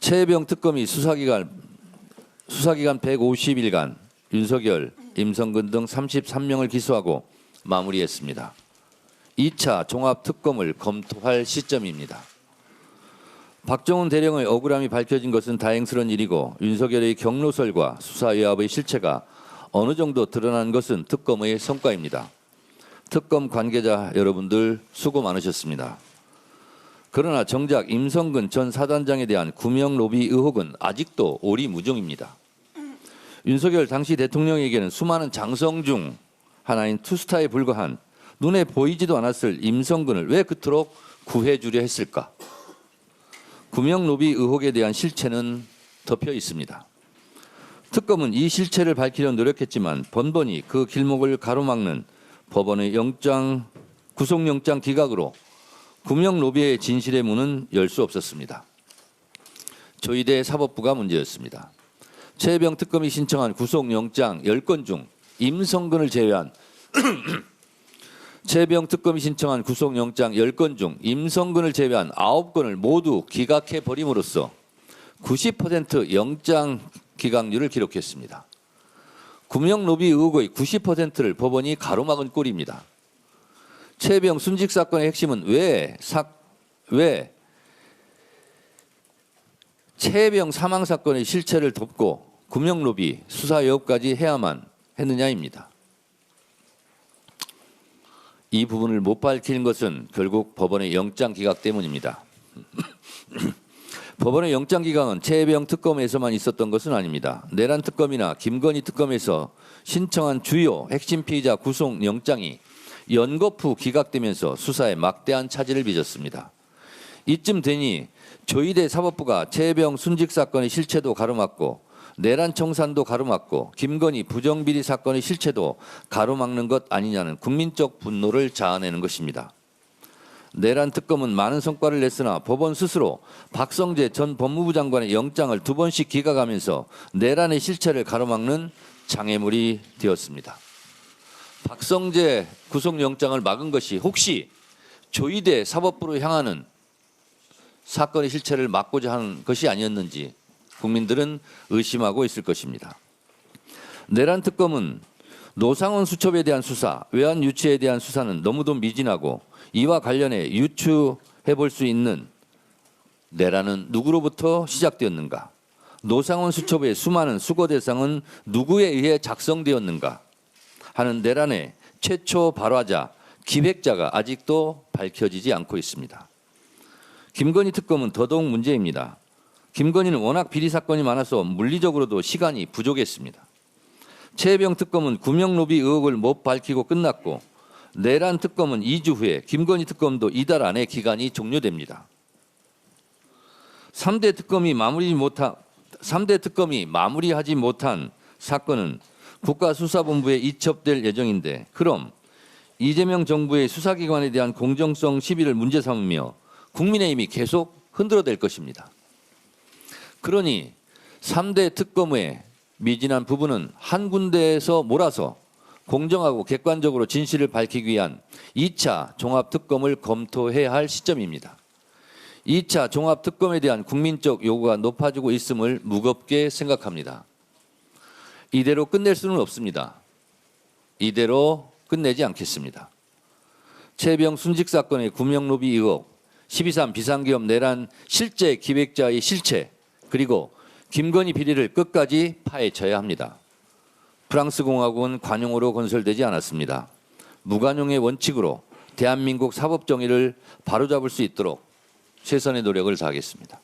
최혜병 특검이 수사기간 150일간 윤석열, 임성근 등 33명을 기소하고 마무리했습니다. 2차 종합특검을 검토할 시점입니다. 박정훈 대령의 억울함이 밝혀진 것은 다행스러운 일이고 윤석열의 경로설과 수사외압의 실체가 어느 정도 드러난 것은 특검의 성과입니다. 특검 관계자 여러분들 수고 많으셨습니다. 그러나 정작 임성근 전 사단장에 대한 구명 로비 의혹은 아직도 오리무중입니다. 윤석열 당시 대통령에게는 수많은 장성 중 하나인 투스타에 불과한 눈에 보이지도 않았을 임성근을 왜 그토록 구해주려 했을까? 구명 로비 의혹에 대한 실체는 덮여 있습니다. 특검은 이 실체를 밝히려 노력했지만 번번이 그 길목을 가로막는 법원의 구속영장 기각으로 구명 로비의 진실의 문은 열 수 없었습니다. 조희대 사법부가 문제였습니다. 최혜병 특검이 신청한 구속영장 10건 중 임성근을 제외한 최혜병 특검이 신청한 구속영장 10건 중 임성근을 제외한 9건을 모두 기각해 버림으로써 90% 영장 기각률을 기록했습니다. 구명 로비 의혹의 90%를 법원이 가로막은 꼴입니다. 최혜병 순직 사건의 핵심은 왜 최혜병 사망 사건의 실체를 덮고 구명 로비 수사 의혹까지 해야만 했느냐입니다. 이 부분을 못 밝히는 것은 결국 법원의 영장 기각 때문입니다. 법원의 영장 기각은 최혜병 특검에서만 있었던 것은 아닙니다. 내란 특검이나 김건희 특검에서 신청한 주요 핵심 피의자 구속 영장이 연거푸 기각되면서 수사에 막대한 차질을 빚었습니다. 이쯤 되니 조희대 사법부가 최혜병 순직 사건의 실체도 가로막고 내란 청산도 가로막고 김건희 부정비리 사건의 실체도 가로막는 것 아니냐는 국민적 분노를 자아내는 것입니다. 내란 특검은 많은 성과를 냈으나 법원 스스로 박성재 전 법무부 장관의 영장을 2번씩 기각하면서 내란의 실체를 가로막는 장애물이 되었습니다. 박성재 구속영장을 막은 것이 혹시 조희대 사법부로 향하는 사건의 실체를 막고자 하는 것이 아니었는지 국민들은 의심하고 있을 것입니다. 내란 특검은 노상원 수첩에 대한 수사, 외환 유치에 대한 수사는 너무도 미진하고 이와 관련해 유추해 볼 수 있는 내란은 누구로부터 시작되었는가? 노상원 수첩의 수많은 수거 대상은 누구에 의해 작성되었는가? 하는 내란의 최초 발화자, 기획자가 아직도 밝혀지지 않고 있습니다. 김건희 특검은 더더욱 문제입니다. 김건희는 워낙 비리 사건이 많아서 물리적으로도 시간이 부족했습니다. 최혜병 특검은 구명 로비 의혹을 못 밝히고 끝났고 내란 특검은 2주 후에 김건희 특검도 이달 안에 기간이 종료됩니다. 3대 특검이 마무리하지 못한 사건은 국가수사본부에 이첩될 예정인데 그럼 이재명 정부의 수사기관에 대한 공정성 시비를 문제 삼으며 국민의힘이 계속 흔들어댈 것입니다. 그러니 3대 특검의 미진한 부분은 한 군데에서 몰아서 공정하고 객관적으로 진실을 밝히기 위한 2차 종합특검을 검토해야 할 시점입니다. 2차 종합특검에 대한 국민적 요구가 높아지고 있음을 무겁게 생각합니다. 이대로 끝낼 수는 없습니다. 이대로 끝내지 않겠습니다. 최혜병 순직 사건의 구명 로비 의혹, 12.3 비상기업 내란 실제 기획자의 실체, 그리고 김건희 비리를 끝까지 파헤쳐야 합니다. 프랑스 공화국은 관용으로 건설되지 않았습니다. 무관용의 원칙으로 대한민국 사법 정의를 바로잡을 수 있도록 최선의 노력을 다하겠습니다.